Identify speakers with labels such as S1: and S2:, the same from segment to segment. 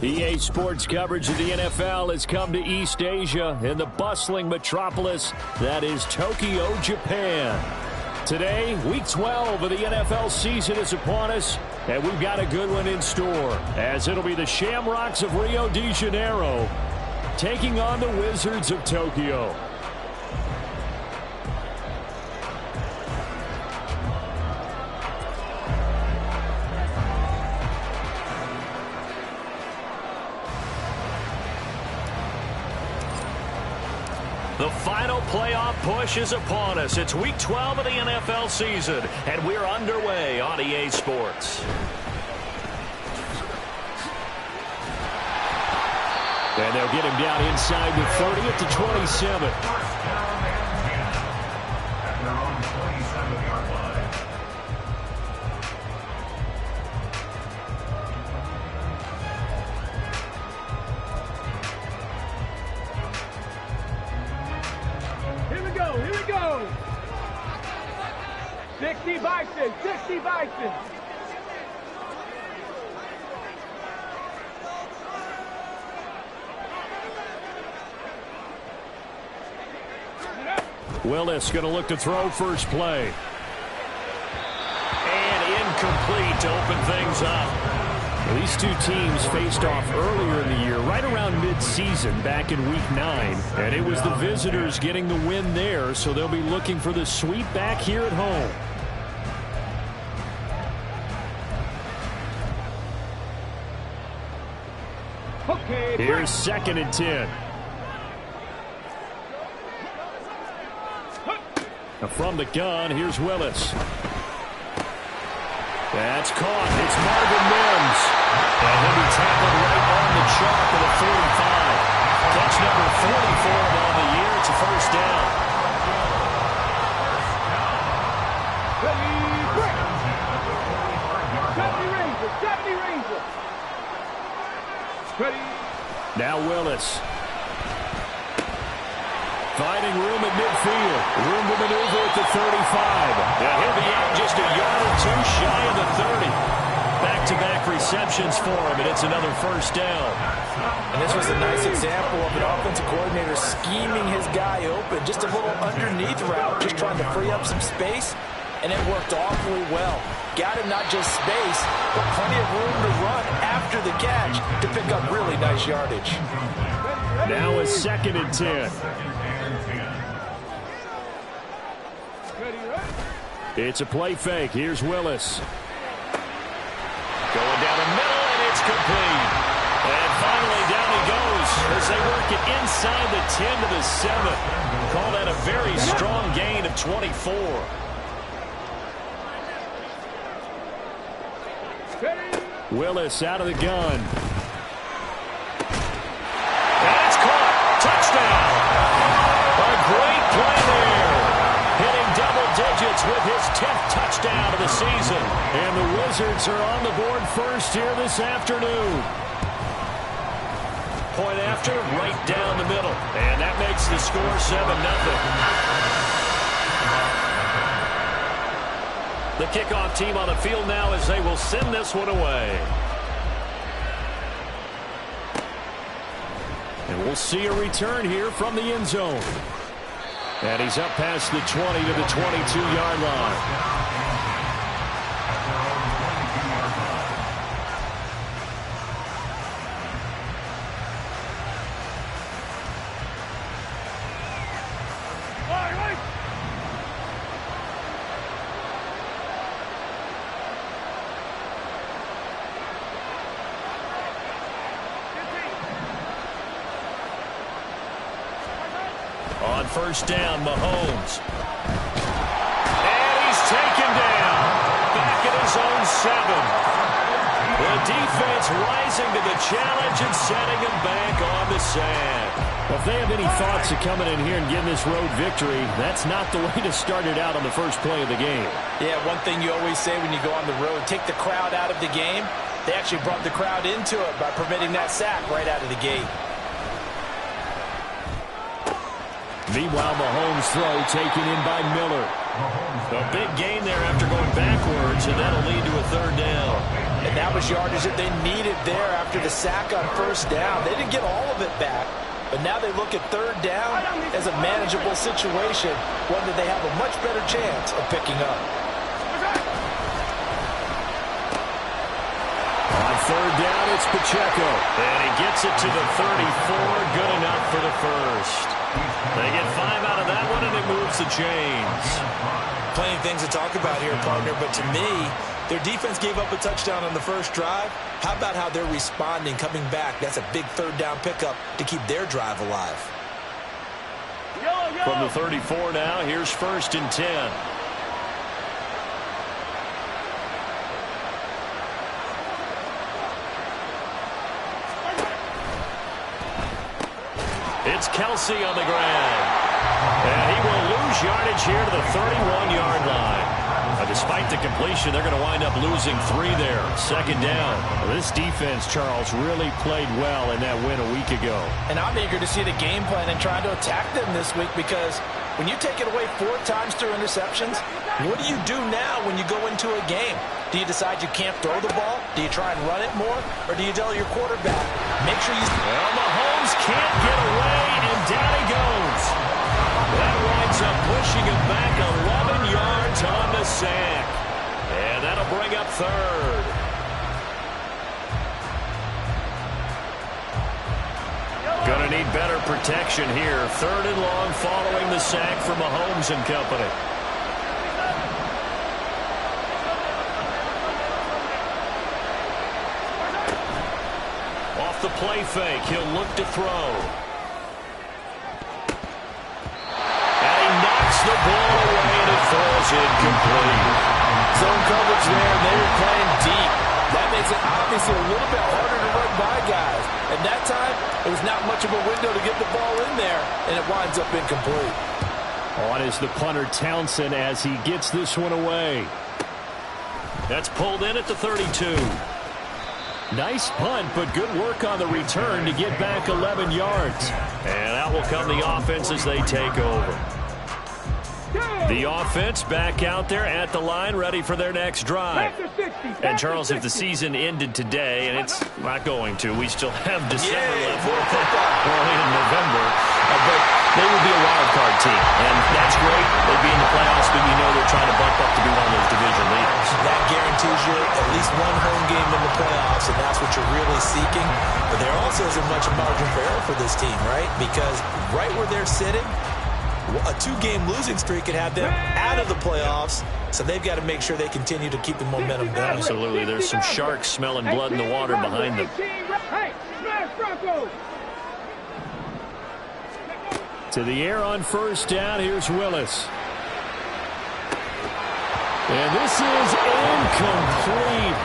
S1: EA Sports coverage of the NFL has come to East Asia in the bustling metropolis that is Tokyo, Japan. Today, Week 12 of the NFL season is upon us, and we've got a good one in store, as it'll be the Shamrocks of Rio de Janeiro taking on the Wizards of Tokyo. The final playoff push is upon us. It's Week 12 of the NFL season, and we're underway on EA Sports. And they'll get him down inside the 30 at the 27.
S2: Here we go. 60 Bison, 60 Bison.
S1: Willis going to look to throw first play. And incomplete to open things up. These two teams faced off earlier in the year, right around mid-season, back in Week 9. And it was the visitors getting the win there, so they'll be looking for the sweep back here at home.
S2: Okay,
S1: here's 2nd and 10. Now from the gun, here's Willis. That's caught. It's Marvin Mims. And he'll be tackled right on the chalk at a 45. Catch number 44 on the year. It's a first down.
S2: Deputy Ranger. Ready.
S1: Now Willis. Finding room at midfield. Room to maneuver at the 35. Yeah, he'll be out just a yard or two shy of the 30. Back-to-back receptions for him, and it's another first down.
S3: And this was a nice example of an offensive coordinator scheming his guy open. Just a little underneath route, just trying to free up some space, and it worked awfully well. Got him not just space, but plenty of room to run after the catch to pick up really nice yardage.
S1: Now it's 2nd and 10. It's a play fake. Here's Willis. Going down the middle, and it's complete. And finally, down he goes as they work it inside the 10 to the 7. Call that a very strong gain of 24. Willis out of the gun. And it's caught. Touchdown. A great play there. Hitting double digits with his 10th touchdown of the season. And the Wizards are on the board first here this afternoon. Point after, right down the middle. And that makes the score 7-0. The kickoff team on the field now as they will send this one away. And we'll see a return here from the end zone. And he's up past the 20 to the 22-yard line. On first down, Mahomes. And he's taken down. Back at his own 7. The defense rising to the challenge and setting them back on the sack. Well, if they have any thoughts of coming in here and getting this road victory, that's not the way to start it out on the first play of the game.
S3: Yeah, one thing you always say when you go on the road, take the crowd out of the game. They actually brought the crowd into it by permitting that sack right out of the gate.
S1: Meanwhile, Mahomes' throw taken in by Miller. A big gain there after going backwards, and that'll lead to a third down.
S3: And that was yardage that they needed there after the sack on first down. They didn't get all of it back, but now they look at third down as a manageable situation, one that they have a much better chance of picking up.
S1: On third down, it's Pacheco. And he gets it to the 34, good enough for the first. They get 5 out of that one, and it moves the chains.
S3: Plenty of things to talk about here, partner, but to me, their defense gave up a touchdown on the first drive. How about how they're responding, coming back? That's a big third down pickup to keep their drive alive.
S1: From the 34 now, here's 1st and 10. It's Kelsey on the ground. And he will lose yardage here to the 31-yard line. Despite the completion, they're going to wind up losing 3 there. 2nd down. This defense, Charles, really played well in that win a week ago.
S3: And I'm eager to see the game plan and trying to attack them this week, because when you take it away 4 times through interceptions, what do you do now when you go into a game? Do you decide you can't throw the ball? Do you try and run it more? Or do you tell your quarterback, make sure you...
S1: Well, Mahomes can't get away, and down he goes. That winds up pushing him back 11 yards on the sack. And that'll bring up 3rd. Gonna need better protection here. 3rd and long following the sack from Mahomes and company. Off the play fake, he'll look to throw. The ball away, and it falls incomplete.
S3: Zone coverage there, and they were playing deep. That makes it obviously a little bit harder to run by guys. And that time, it was not much of a window to get the ball in there, and it winds up incomplete.
S1: On is the punter Townsend as he gets this one away. That's pulled in at the 32. Nice punt, but good work on the return to get back 11 yards. And out will come the offense as they take over. The offense back out there at the line, ready for their next drive. And, Charles, if the season ended today, and it's not going to, we still have December left, early in November, but they would be a wild card team, and that's great. They'd be in the playoffs, but you know they're trying to bump up to be one of those division leaders.
S3: That guarantees you at least one home game in the playoffs, and that's what you're really seeking. But there also isn't much margin for error for this team, right? Because right where they're sitting, a 2-game losing streak could have them out of the playoffs, so they've got to make sure they continue to keep the momentum going.
S1: Absolutely. There's some sharks smelling blood in the water behind them. To the air on 1st down. Here's Willis. And this is incomplete.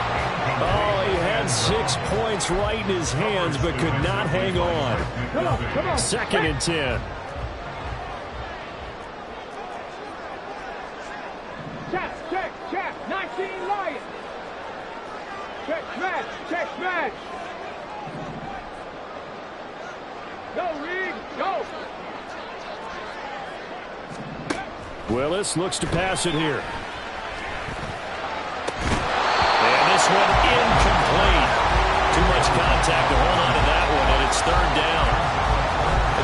S1: Oh, he had 6 points right in his hands, but could not hang on. 2nd and 10.
S2: Check, 19 Lions. Check match. Go, Reed, go.
S1: Willis looks to pass it here. And this one incomplete. Too much contact to hold on to that one, and it's 3rd down.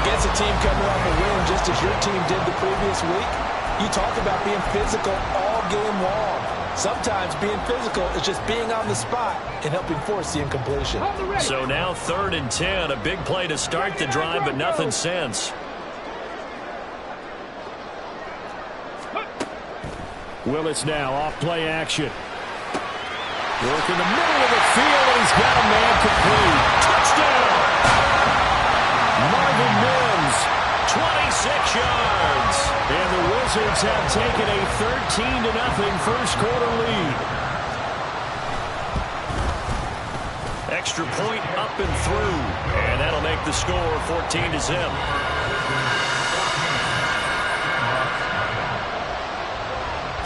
S3: Against a team coming off a win just as your team did the previous week, you talk about being physical all game long. Sometimes being physical is just being on the spot and helping force the incompletion.
S1: So now 3rd and 10, a big play to start the drive, but nothing since. Willis now off play action. Work in the middle of the field, and he's got a man complete. Touchdown! Marvin Mims, 26 yards. And the Wizards have taken a 13-0 first quarter lead. Extra point up and through. And that'll make the score 14-0.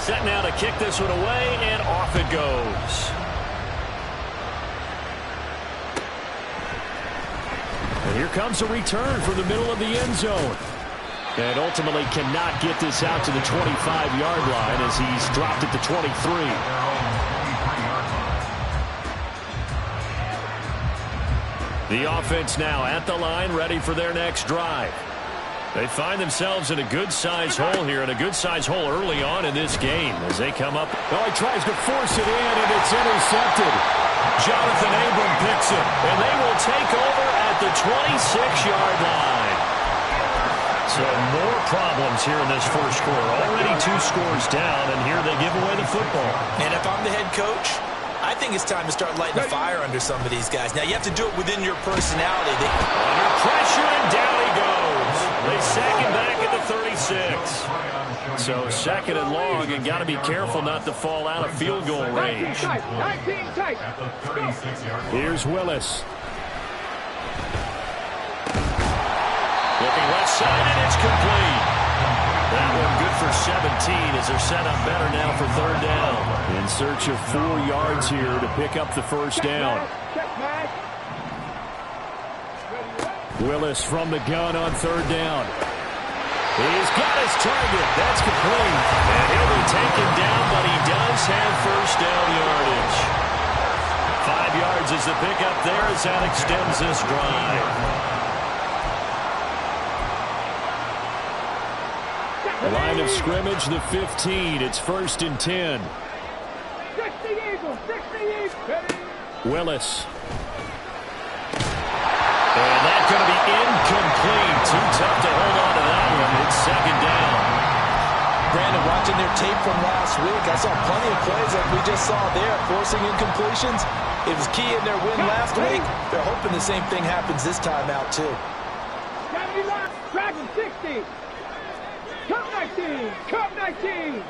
S1: Set now to kick this one away, and off it goes. And here comes a return from the middle of the end zone. And ultimately cannot get this out to the 25-yard line as he's dropped it to 23. The offense now at the line, ready for their next drive. They find themselves in a good-sized hole here, and a good-sized hole early on in this game as they come up.
S4: Oh, he tries to force it in, and it's intercepted.
S1: Jonathan Abram picks it, and they will take over at the 26-yard line. So more problems here in this first quarter. Already 2 scores down, and here they give away the football.
S3: And if I'm the head coach, I think it's time to start lighting a fire under some of these guys. Now, you have to do it within your personality.
S1: Under pressure, and down he goes. They sack him back at the 36. So second and long, and got to be careful not to fall out of field goal range.
S2: 19 tight.
S1: Here's Willis. Looking left side, and it's complete. That one good for 17 as they're set up better now for third down. In search of 4 yards here to pick up the first down. Willis from the gun on third down. He's got his target. That's complete. And he'll be taken down, but he does have first down yardage. 5 yards is the pickup there as that extends this drive. The line of scrimmage, the 15. It's 1st and 10.
S2: 60 Eagles, 60 Eagles.
S1: Willis. And that's going to be incomplete. Too tough to hold on to that one. It's 2nd down.
S3: Brandon, watching their tape from last week, I saw plenty of plays like we just saw there, forcing incompletions. It was key in their win last week. They're hoping the same thing happens this time out, too.
S2: 79, Dragon 60. Cup 19, Cup 19.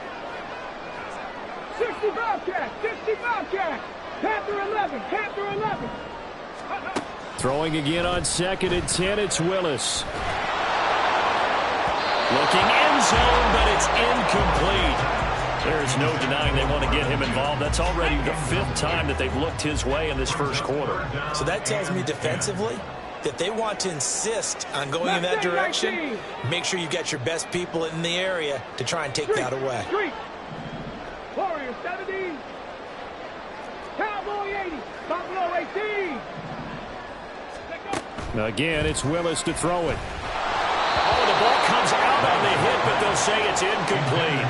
S2: 60 Bobcat, 60 Bobcat. Panther 11, Panther 11.
S1: Throwing again on 2nd and 10, it's Willis. Looking end zone, but it's incomplete. There's no denying they want to get him involved. That's already the 5th time that they've looked his way in this first quarter.
S3: So that tells me defensively that they want to insist on going in that direction. Make sure you got your best people in the area to try and take that away.
S2: Warrior 70. Cowboy 80. Buffalo 18.
S1: Again, it's Willis to throw it. Oh, the ball comes out on the hit, but they'll say it's incomplete.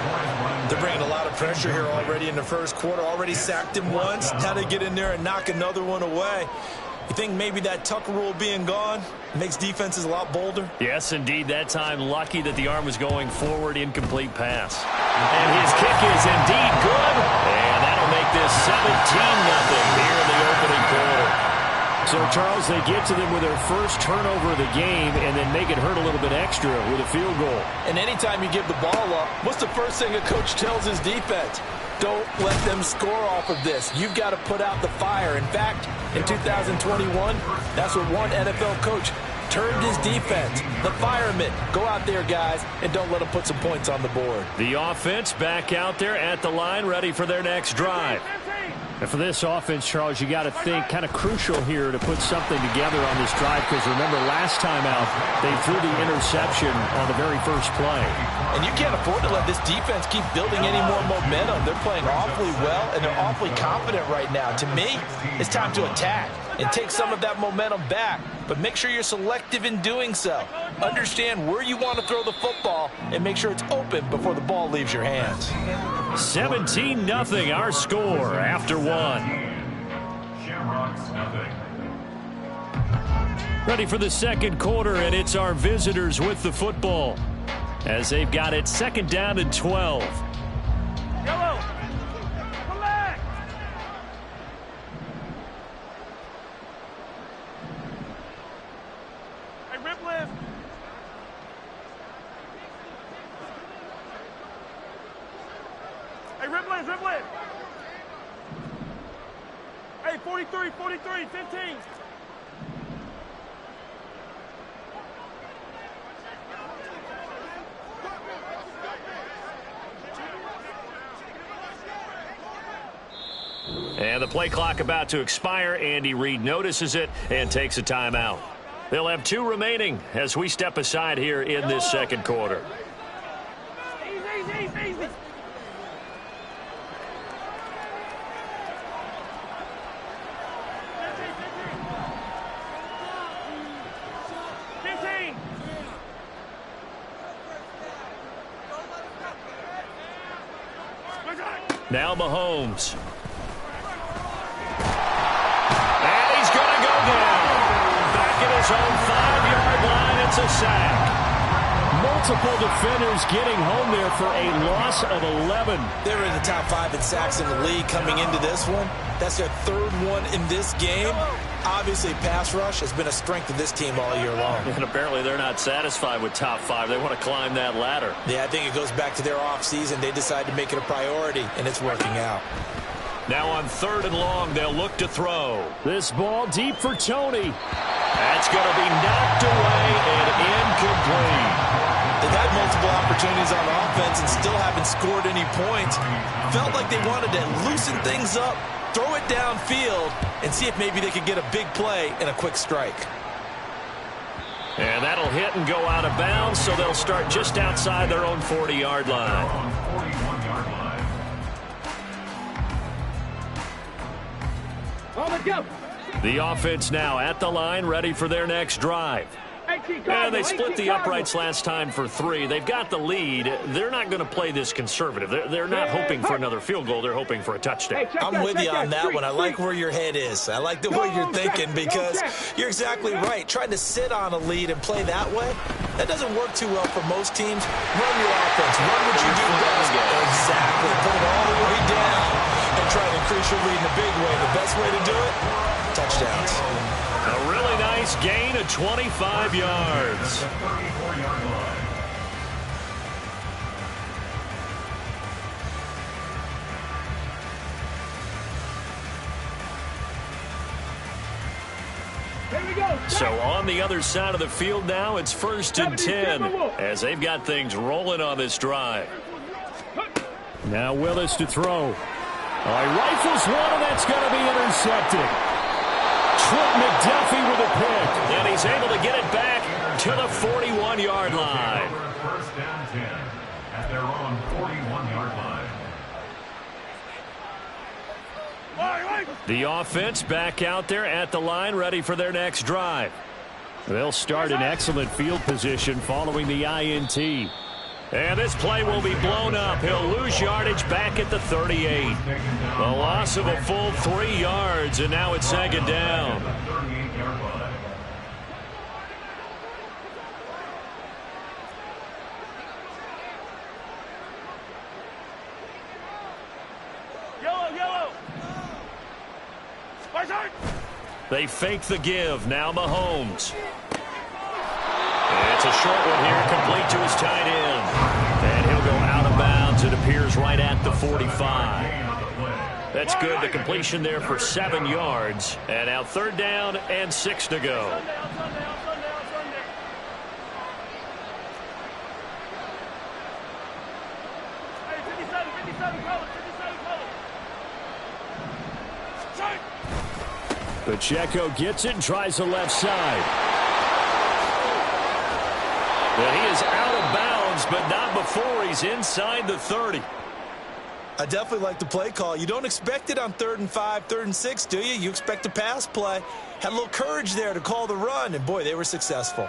S3: They're bringing a lot of pressure here already in the first quarter. Already sacked him once. Now they get in there and knock another one away. You think maybe that Tucker rule being gone makes defenses a lot bolder?
S1: Yes, indeed. That time, lucky that the arm was going forward. Incomplete pass. And his kick is indeed good. And that'll make this 17-0 here in the opening quarter. So, Charles, they get to them with their first turnover of the game and then make it hurt a little bit extra with a field goal.
S3: And anytime you give the ball up, what's the first thing a coach tells his defense? Don't let them score off of this. You've got to put out the fire. In fact, in 2021, that's what one NFL coach termed his defense. The firemen. Go out there, guys, and don't let them put some points on the board.
S1: The offense back out there at the line, ready for their next drive. And for this offense, Charles, you got to think kind of crucial here to put something together on this drive because remember last time out they threw the interception on the very first play.
S3: And you can't afford to let this defense keep building any more momentum. They're playing awfully well and they're awfully confident right now. To me, it's time to attack and take some of that momentum back. But make sure you're selective in doing so. Understand where you want to throw the football and make sure it's open before the ball leaves your hands.
S1: 17-0 our score after 1. Ready for the second quarter, and it's our visitors with the football as they've got it 2nd down and 12.
S2: Yellow. Collect. Hey, rip lift. Hey, rip lift, rip lift. Hey, 43, 43, 15.
S1: And the play clock about to expire. Andy Reid notices it and takes a timeout. They'll have 2 remaining as we step aside here in this second quarter.
S2: Easy, easy, easy.
S1: Now Mahomes. And he's going to go down. Back at his own 5-yard line. It's a sack.
S4: Multiple defenders getting home there for a loss of 11.
S3: They were in the top 5 in sacks in the league coming into this one. That's their 3rd one in this game. Obviously, pass rush has been a strength of this team all year long.
S1: And apparently they're not satisfied with top 5. They want to climb that ladder.
S3: Yeah, I think it goes back to their offseason. They decided to make it a priority, and it's working out.
S1: Now on 3rd and long, they'll look to throw.
S4: This ball deep for Tony.
S1: That's going to be knocked away and incomplete.
S3: They've had multiple opportunities on offense and still haven't scored any points. Felt like they wanted to loosen things up, throw it downfield, and see if maybe they could get a big play and a quick strike.
S1: And that'll hit and go out of bounds, so they'll start just outside their own 40-yard line.
S2: On the go.
S1: The offense now at the line, ready for their next drive. And they split the uprights last time for 3. They've got the lead. They're not going to play this conservative. They're not hoping for another field goal. They're hoping for a touchdown.
S3: I'm with you on that one. I like where your head is. I like the way you're thinking because you're exactly right. Trying to sit on a lead and play that way, that doesn't work too well for most teams. Run your offense. Run what you do best. Exactly. Put it all the way down and try to increase your lead in a big way. The best way to do it, touchdowns.
S1: A really nice gain of 25 yards. So on the other side of the field now, it's 1st and 10 as they've got things rolling on this drive.
S4: Now Willis to throw. He rifles one, and that's going to be intercepted. Trent McDuffie with a pick.
S1: And he's able to get it back to the 41-yard line.
S5: First down 10 at their own 41-yard line.
S1: The offense back out there at the line, ready for their next drive.
S4: They'll start in excellent field position following the INT.
S1: And this play will be blown up. He'll lose yardage back at the 38. The loss of a full 3 yards, and now it's 2nd down. They fake the give. Now Mahomes. It's a short one here, complete to his tight end. And he'll go out of bounds, it appears, right at the 45. That's good. The completion there for 7 yards. And now 3rd down and 6 to go.
S4: Pacheco gets it and tries the left side.
S1: Well, he is out of bounds, but not before he's inside the 30.
S3: I definitely like the play call. You don't expect it on 3rd and 5, 3rd and 6, do you? You expect a pass play. Had a little courage there to call the run, and boy, they were successful.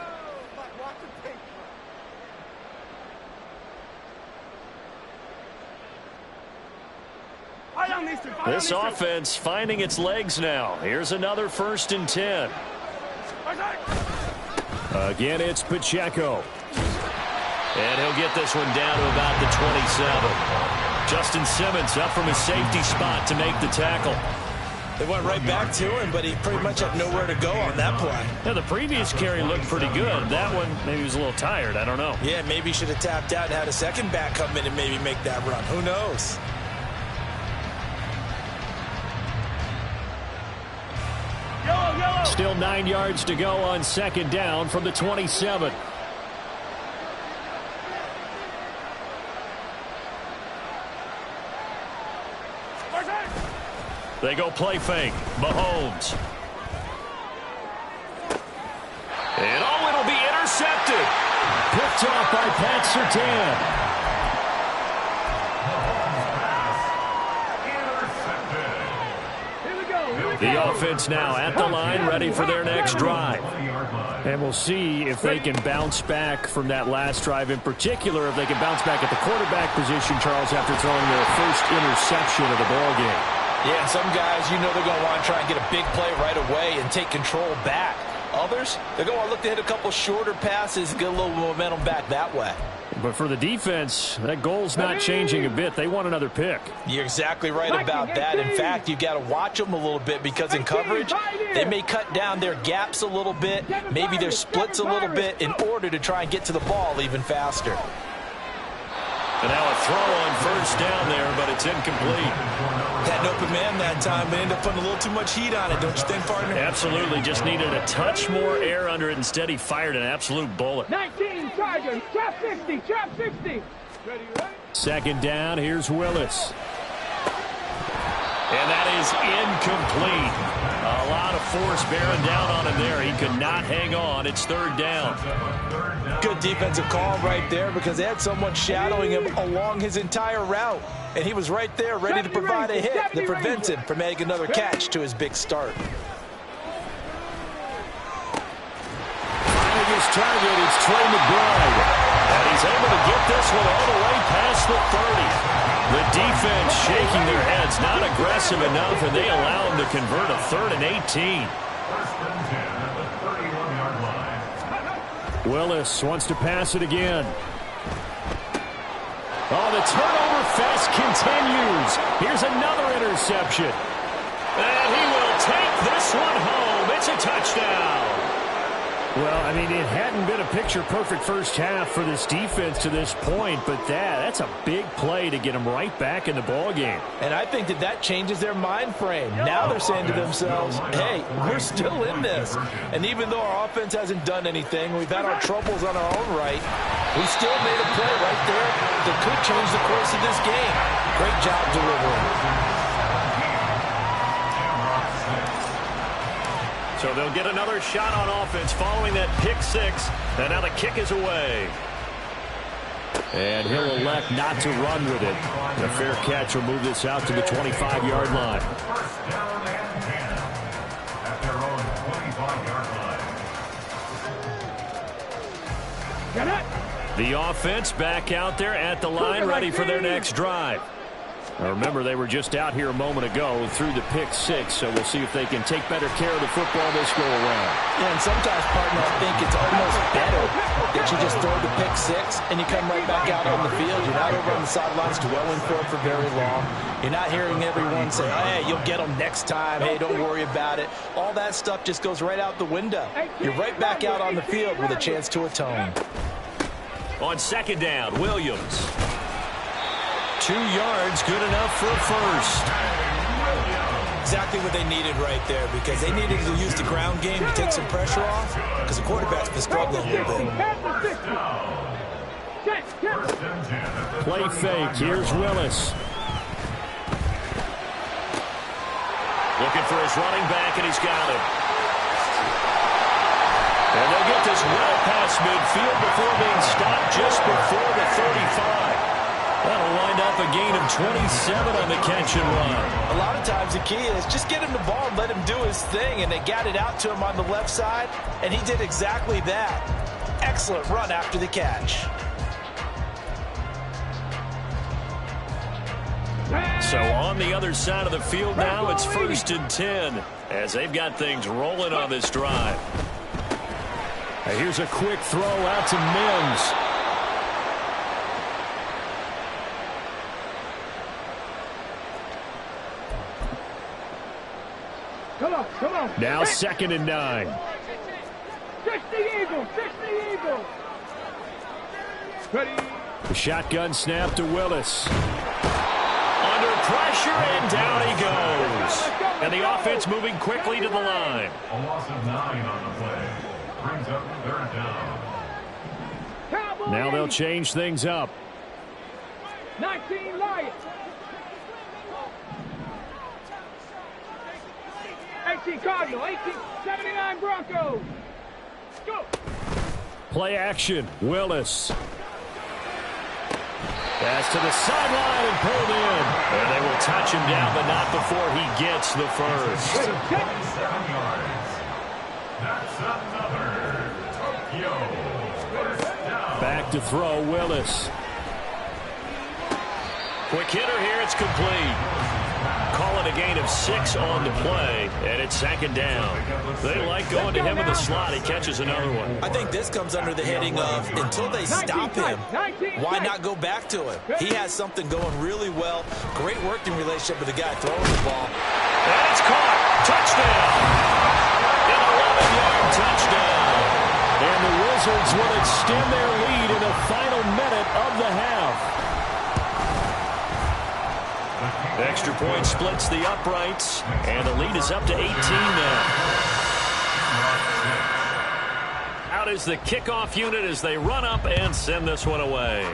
S1: This offense finding its legs now. Here's another 1st and 10.
S4: Again, it's Pacheco.
S1: And he'll get this one down to about the 27. Justin Simmons up from his safety spot to make the tackle.
S3: They went right back to him, but he pretty much had nowhere to go on that play.
S1: Yeah, the previous carry looked pretty good. That one, maybe he was a little tired. I don't know.
S3: Yeah, maybe he should have tapped out and had a second back come in and maybe make that run. Who knows?
S1: Still 9 yards to go on second down from the 27. They go play fake. Mahomes. And it'll be intercepted. Picked off by Pat Surtain. The offense now at the line, ready for their next drive. And we'll see if they can bounce back from that last drive, in particular, if they can bounce back at the quarterback position, Charles, after throwing their first interception of the ballgame.
S3: Yeah, and some guys, you know they're going to want to try and get a big play right away and take control back. Others, they're going to look to hit a couple shorter passes, get a little momentum back that way.
S1: But for the defense, that goal's not changing a bit. They want another pick.
S3: You're exactly right about that. In fact, you've got to watch them a little bit because in coverage, they may cut down their gaps a little bit, maybe their splits a little bit in order to try and get to the ball even faster.
S1: And now a throw on first down there, but it's incomplete.
S3: Had an open man that time, but ended up putting a little too much heat on it, don't you think, partner?
S1: Absolutely. Just needed a touch more air under it. Instead, he fired an absolute bullet.
S2: 19 Chargers, trap 60, trap 60.
S1: Second down, here's Willis. And that is incomplete. A lot of force bearing down on him there. He could not hang on. It's third down.
S3: Good defensive call right there because they had someone shadowing him along his entire route. And he was right there ready to provide a hit that prevents him from making another catch to his big start.
S1: Finding his target, it's Trey McBride. And he's able to get this one all the way past the 30. The defense shaking their heads, not aggressive enough, and they allow him to convert a 3rd and 18.
S5: First and 10 at the 31-yard line.
S1: Willis wants to pass it again. Oh, the turnover fest continues. Here's another interception. And he will take this one home. It's a touchdown. Well, I mean, it hadn't been a picture-perfect first half for this defense to this point, but that's a big play to get them right back in the ballgame.
S3: And I think that changes their mind frame. Now they're saying to themselves, hey, we're still in this. And even though our offense hasn't done anything, we've had our troubles on our own right, we still made a play right there that could change the course of this game. Great job delivering.
S1: So they'll get another shot on offense following that pick six. And now the kick is away. And he'll elect not to run with it. A fair catch will move this out to the 25-yard line.
S5: First down and 10 at their own 25-yard line.
S1: The offense back out there at the line, ready for their next drive. Now remember, they were just out here a moment ago through the pick six, so we'll see if they can take better care of the football this go around.
S3: Yeah, and sometimes, partner, I think it's almost better that you just throw the pick six and you come right back out on the field. You're not over on the sidelines dwelling for it for very long. You're not hearing everyone say, hey, you'll get them next time. Hey, don't worry about it. All that stuff just goes right out the window. You're right back out on the field with a chance to atone.
S1: On second down, Williams. 2 yards, good enough for a first.
S3: Exactly what they needed right there, because they needed to use the ground game to take some pressure off, because the quarterback's been struggling a little bit.
S1: Play fake, here's Willis. Looking for his running back, and he's got him. And they'll get this well past midfield before being stopped just before the 35. That'll wind up a gain of 27 on the catch and run.
S3: A lot of times the key is just get him the ball and let him do his thing, and they got it out to him on the left side, and he did exactly that. Excellent run after the catch.
S1: So on the other side of the field now, it's first and 10 as they've got things rolling on this drive. Now here's a quick throw out to Mims.
S2: Come on.
S1: Now second and 9.
S2: 60 Eagles, 60 Eagles. Ready.
S1: The shotgun snap to Willis. Under pressure, and down he goes. And the offense moving quickly to the line.
S5: A loss of 9 on the play. Brings up 3rd down.
S1: Now they'll change things up.
S2: 19 Lions. 18 Cardinal. 79 Broncos. Go.
S1: Play action. Willis. Pass to the sideline and pulled in. And they will touch him down, but not before he gets the first.
S5: 7 yards. That's another Tokyo first down.
S1: Back to throw, Willis. Quick hitter here, it's complete. Call it a gain of 6 on the play, and it's 2nd down. They like going to him in the slot. He catches another one.
S3: I think this comes under the heading of until they stop him, why not go back to him? He has something going really well. Great working relationship with the guy throwing the ball.
S1: And it's caught. Touchdown. An 11-yard touchdown. And the Wizards will extend their lead in the final minute of the half. Extra point splits the uprights, and the lead is up to 18 now. Out is the kickoff unit as they run up and send this one away.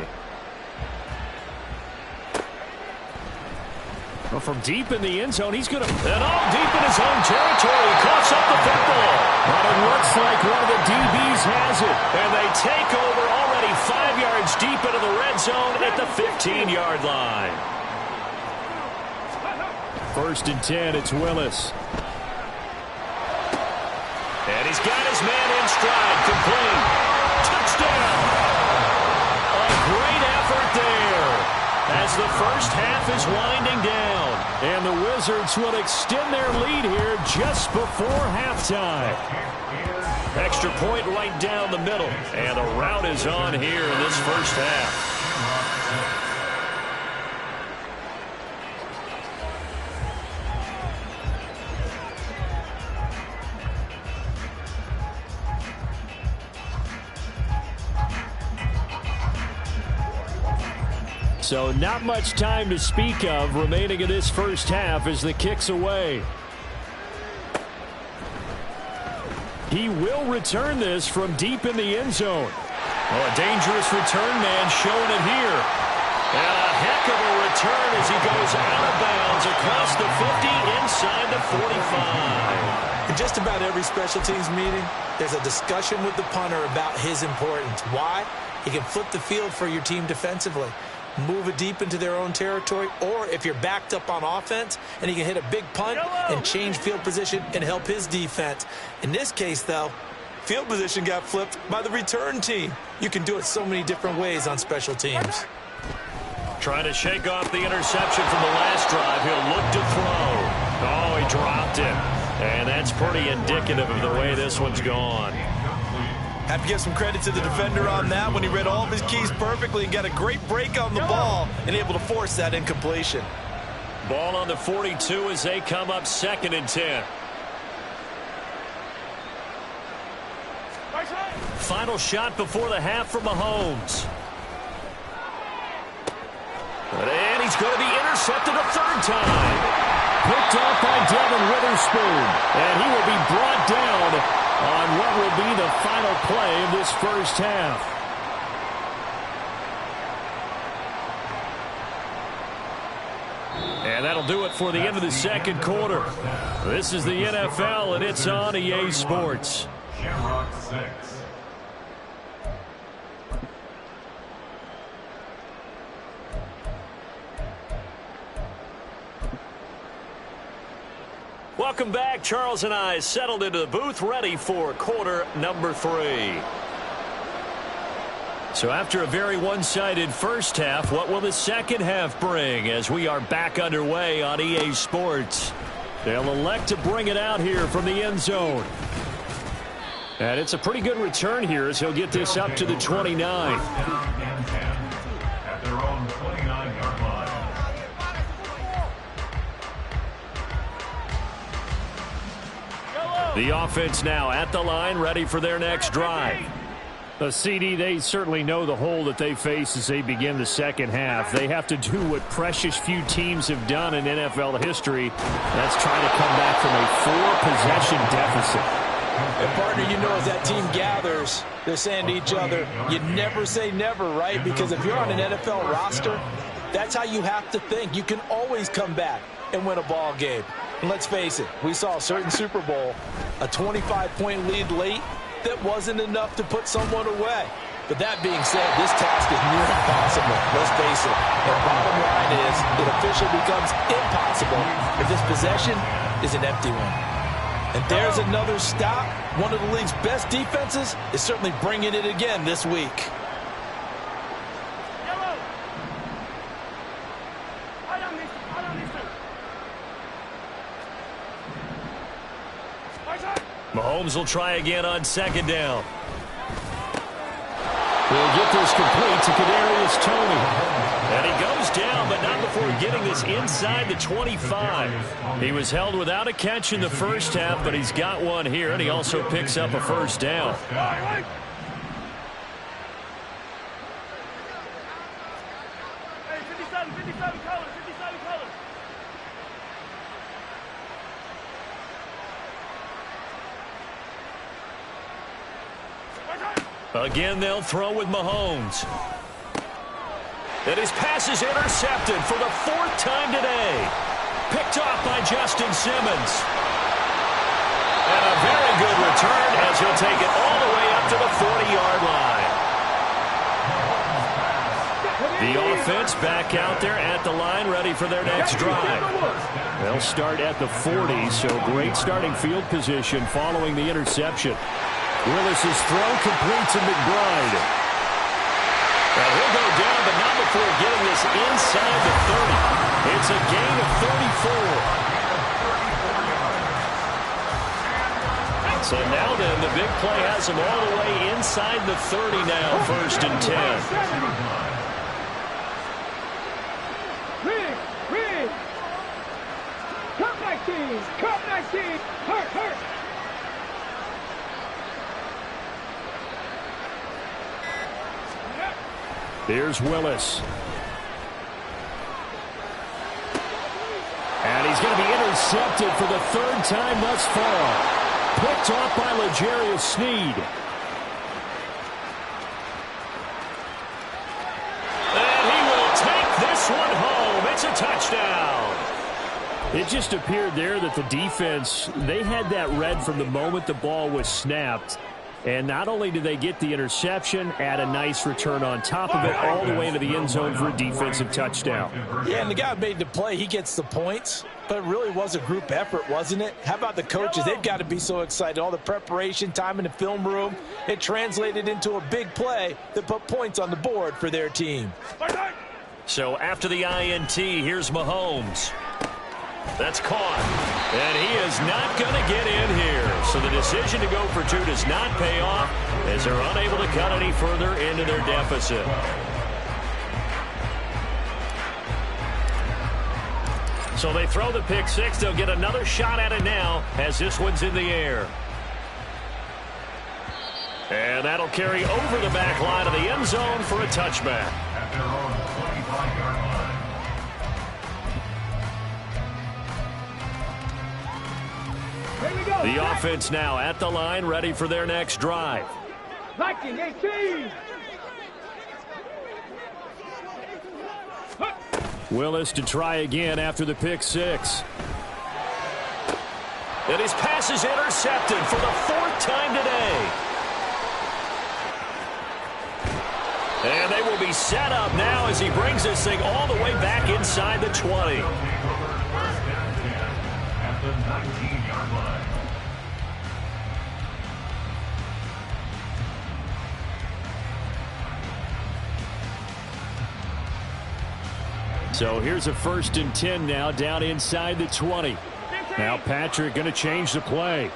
S1: Well, from deep in the end zone, he's going to... And all deep in his own territory. He coughs up the football. But it looks like one of the DBs has it. And they take over already 5 yards deep into the red zone at the 15-yard line. 1st and 10, it's Willis. And he's got his man in stride, complete. Touchdown! A great effort there as the first half is winding down. And the Wizards will extend their lead here just before halftime. Extra point right down the middle. And a rout is on here in this first half. So not much time to speak of remaining in this first half as the kick's away. He will return this from deep in the end zone. Oh, a dangerous return man showing it here. And a heck of a return as he goes out of bounds across the 50 inside the 45.
S3: In just about every special teams meeting, there's a discussion with the punter about his importance. Why? He can flip the field for your team defensively, move it deep into their own territory, or if you're backed up on offense, and he can hit a big punt and change field position and help his defense. In this case, though, field position got flipped by the return team. You can do it so many different ways on special teams.
S1: Trying to shake off the interception from the last drive. He'll look to throw. Oh, he dropped it. And that's pretty indicative of the way this one's gone.
S3: Have to give some credit to the defender on that when he read all of his keys perfectly and got a great break on the ball and able to force that incompletion.
S1: Ball on the 42 as they come up 2nd and 10. Final shot before the half for Mahomes. And he's going to be intercepted a 3rd time. Picked off by Devin Witherspoon. And he will be brought down on what will be the final play of this first half. And that'll do it for the end of the 2nd quarter. This is the NFL, and it's on EA Sports.
S5: Shamrock 6.
S1: Welcome back. Charles and I settled into the booth, ready for quarter number 3. So after a very one-sided first half, what will the second half bring as we are back underway on EA Sports? They'll elect to bring it out here from the end zone. And it's a pretty good return here as he'll get this up to the 29.
S5: At their own 29-yard line.
S1: The offense now at the line, ready for their next drive. CD, they certainly know the hole that they face as they begin the second half. They have to do what precious few teams have done in NFL history. That's trying to come back from a 4-possession deficit.
S3: And partner, you know, as that team gathers, they're saying to each other, you never say never, right? Because if you're on an NFL roster, that's how you have to think. You can always come back and win a ball game. And let's face it, we saw a certain Super Bowl, a 25-point lead late, that wasn't enough to put someone away. But that being said, this task is near impossible. Let's face it. And bottom line is, it officially becomes impossible if this possession is an empty one. And there's another stop. One of the league's best defenses is certainly bringing it again this week.
S1: Mahomes will try again on second down. He'll get this complete to Kadarius Toney. And he goes down, but not before getting this inside the 25. He was held without a catch in the first half, but he's got one here, and he also picks up a first down.
S2: Hey, 57 colors, 57 colors.
S1: Again, they'll throw with Mahomes. And his pass is intercepted for the 4th time today. Picked off by Justin Simmons. And a very good return as he'll take it all the way up to the 40-yard line. The offense back out there at the line, ready for their next drive. They'll start at the 40, so great starting field position following the interception. Willis's throw complete to McBride. Now he'll go down, but not before getting this inside the 30. It's a gain of 34. So now then, the big play has him all the way inside the 30 now, 1st and 10.
S2: Rig. Cut 19. Hurt.
S1: Here's Willis. And he's going to be intercepted for the 3rd time thus far. Picked off by L'Jarius Sneed. And he will take this one home. It's a touchdown. It just appeared there that the defense, they had that read from the moment the ball was snapped. And not only did they get the interception, add a nice return on top of it, all the way into the end zone for a defensive touchdown.
S3: Yeah, and the guy made the play. He gets the points, but it really was a group effort, wasn't it? How about the coaches? They've got to be so excited. All the preparation, time in the film room, it translated into a big play that put points on the board for their team.
S1: So after the INT, here's Mahomes. That's caught. And he is not going to get in here. So the decision to go for 2 does not pay off as they're unable to cut any further into their deficit. So they throw the pick 6. They'll get another shot at it now as this one's in the air. And that'll carry over the back line of the end zone for a touchback.
S5: At their own 25-yard line.
S1: The offense now at the line, ready for their next drive.
S2: Viking 18.
S1: Willis to try again after the pick 6. And his pass is intercepted for the 4th time today. And they will be set up now as he brings this thing all the way back inside the 20.
S5: At the 19-yard line.
S1: So here's a 1st and 10 now down inside the 20. Now Patrick going to change the play.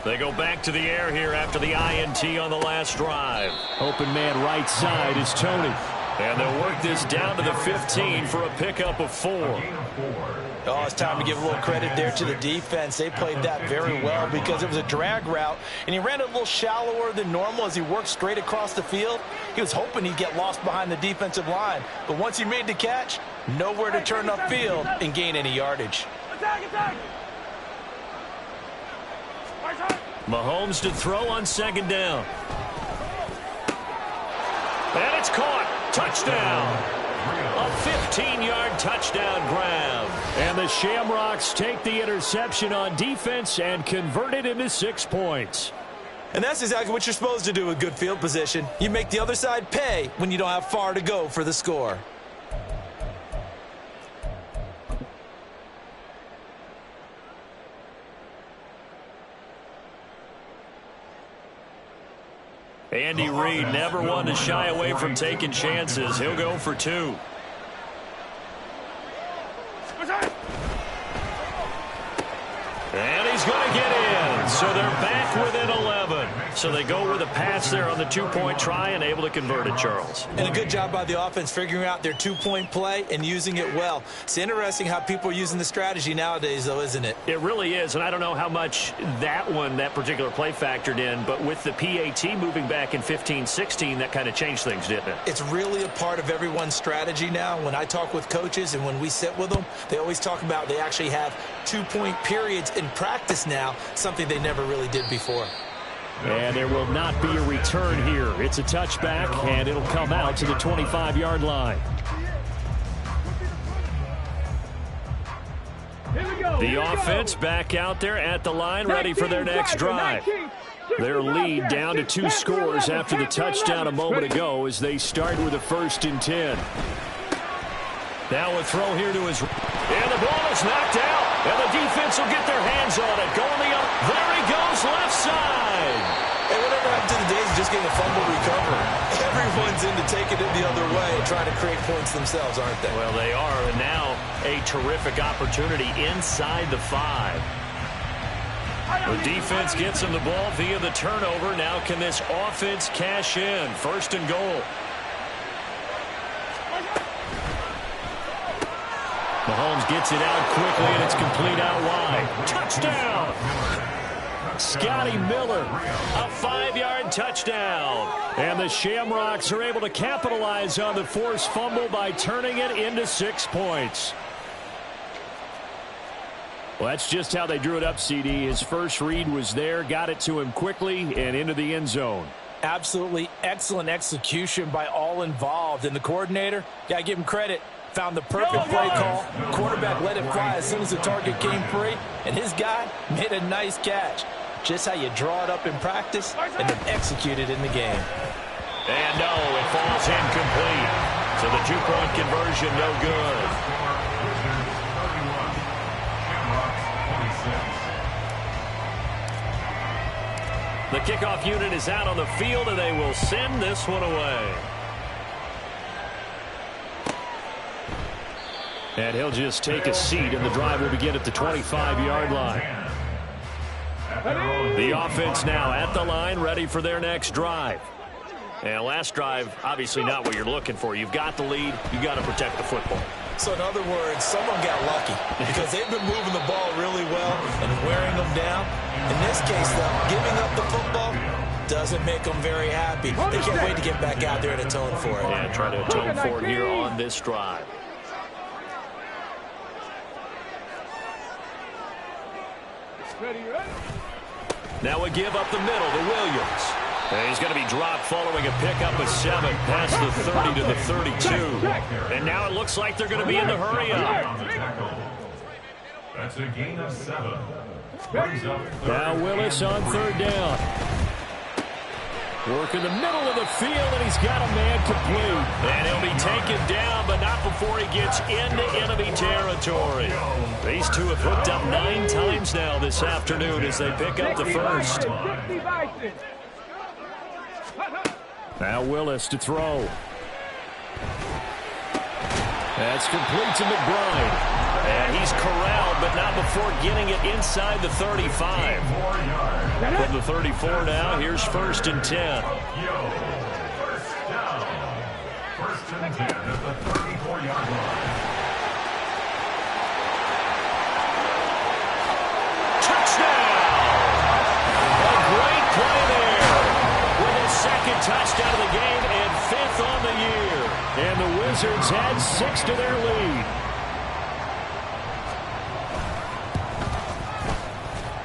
S1: They go back to the air here after the INT on the last drive. Open man right side is Toney. And they'll work this down to the 15 for a pickup of 4.
S3: Oh, it's time to give a little credit there to the defense. They played that very well because it was a drag route, and he ran a little shallower than normal as he worked straight across the field. He was hoping he'd get lost behind the defensive line, but once he made the catch, nowhere to turn upfield and gain any yardage.
S1: Mahomes to throw on 2nd down. And it's caught. Touchdown. A 15-yard touchdown grab. And the Shamrocks take the interception on defense and convert it into 6 points.
S3: And that's exactly what you're supposed to do with good field position. You make the other side pay when you don't have far to go for the score.
S1: Andy Reid, never one to shy away from taking chances. He'll go for 2. And he's going to get in. So they're back within 11. So they go with a pass there on the 2-point try and able to convert it, Charles.
S3: And a good job by the offense figuring out their 2-point play and using it well. It's interesting how people are using the strategy nowadays, though, isn't it?
S1: It really is, and I don't know how much that particular play factored in, but with the PAT moving back in 15-16, that kind of changed things, didn't it?
S3: It's really a part of everyone's strategy now. When I talk with coaches and when we sit with them, they always talk about they actually have 2-point periods in practice now, something they never really did before.
S1: And there will not be a return here. It's a touchback, and it'll come out to the 25-yard line. The offense back out there at the line, ready for their next drive. Their lead down to 2 scores after the touchdown a moment ago as they start with a 1st and 10. Now a throw here to his... And the ball is knocked out. And the defense will get their hands on it. Going the up. There he goes, left side.
S3: And whatever happened to the days of just getting a fumble recovery? Everyone's into taking it the other way and trying to create points themselves, aren't they?
S1: Well, they are. And now a terrific opportunity inside the 5. The defense gets him the ball via the turnover. Now can this offense cash in? 1st and goal. Mahomes gets it out quickly, and it's complete out wide. Touchdown! Scotty Miller, a 5-yard touchdown. And the Shamrocks are able to capitalize on the forced fumble by turning it into 6 points. Well, that's just how they drew it up, CD. His first read was there, got it to him quickly, and into the end zone.
S3: Absolutely excellent execution by all involved. And the coordinator, got to give him credit. Found the perfect play call. Quarterback let it fly as soon as the target came free. And his guy made a nice catch. Just how you draw it up in practice and then execute it in the game.
S1: And no, it falls incomplete. So the 2-point conversion no good. The kickoff unit is out on the field, and they will send this one away. And he'll just take a seat, and the drive will begin at the 25-yard line. The offense now at the line, ready for their next drive. And last drive, obviously not what you're looking for. You've got the lead. You've got to protect the football.
S3: So in other words, someone got lucky because they've been moving the ball really well and wearing them down. In this case, though, giving up the football doesn't make them very happy. They can't wait to get back out there and atone for it.
S1: Yeah, try to atone for it here on this drive. Now we give up the middle to Williams. And he's going to be dropped following a pickup of 7 past the 30 to the 32. And now it looks like they're going to be in the hurry-up.
S5: That's a gain of 7.
S1: Now Willis on 3rd down. Work in the middle of the field, and he's got a man complete. And he'll be taken down, but not before he gets into enemy territory. These two have hooked up 9 times now this afternoon as they pick up the first. Now Willis to throw. That's complete to McBride. And he's corralled, but not before getting it inside the 35. From the 34 now, here's 1st and 10.
S5: and 10 at the 34-yard line.
S1: Touchdown! A great play there. With his second touchdown of the game and 5th on the year. And the Wizards add 6 to their lead.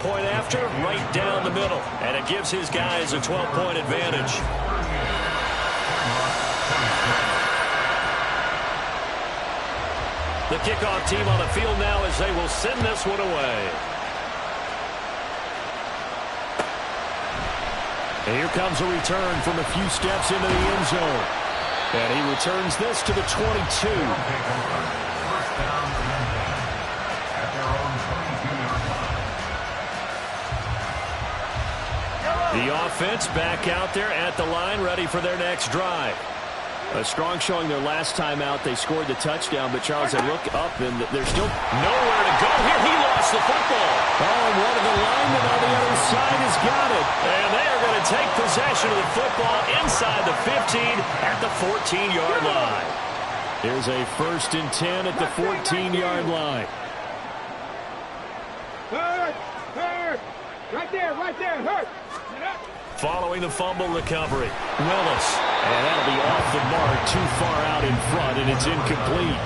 S1: Point after, right down the middle. And it gives his guys a 12-point advantage. The kickoff team on the field now as they will send this one away. And here comes a return from a few steps into the end zone. And he returns this to the 22.
S5: First down and 10 at their own 22-yard line.
S1: The offense back out there at the line, ready for their next drive. A strong showing their last time out. They scored the touchdown, but Charles, they look up, and there's still nowhere to go here. He lost the football. Oh, and one of the linemen on the other side has got it. And they are going to take possession of the football inside the 15 at the 14-yard line. Here's a 1st and 10 at the 14-yard line.
S2: Hurt! Hurt! Right there, hurt!
S1: Following the fumble recovery, Willis. And that'll be off the mark, too far out in front, and it's incomplete.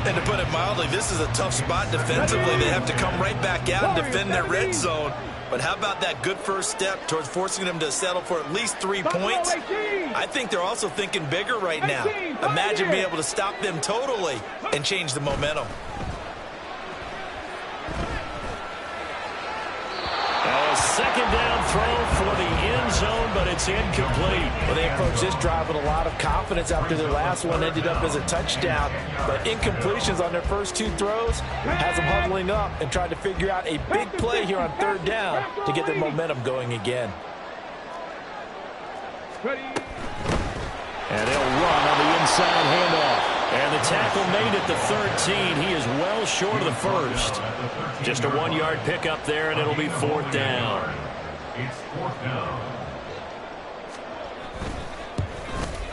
S3: And to put it mildly, this is a tough spot defensively. They have to come right back out and defend their red zone. But how about that good first step towards forcing them to settle for at least 3 points? I think they're also thinking bigger right now. Imagine being able to stop them totally and change the momentum.
S1: A second down throw for the end zone, but it's incomplete.
S3: Well, they approached this drive with a lot of confidence after their last one ended up as a touchdown. But incompletions on their first 2 throws has them huddling up and trying to figure out a big play here on 3rd down to get their momentum going again.
S1: And they'll run on the inside handoff. And the tackle made at the 13. He is well short of the first. Just a 1-yard pickup there, and it'll be 4th down.
S5: It's 4th down.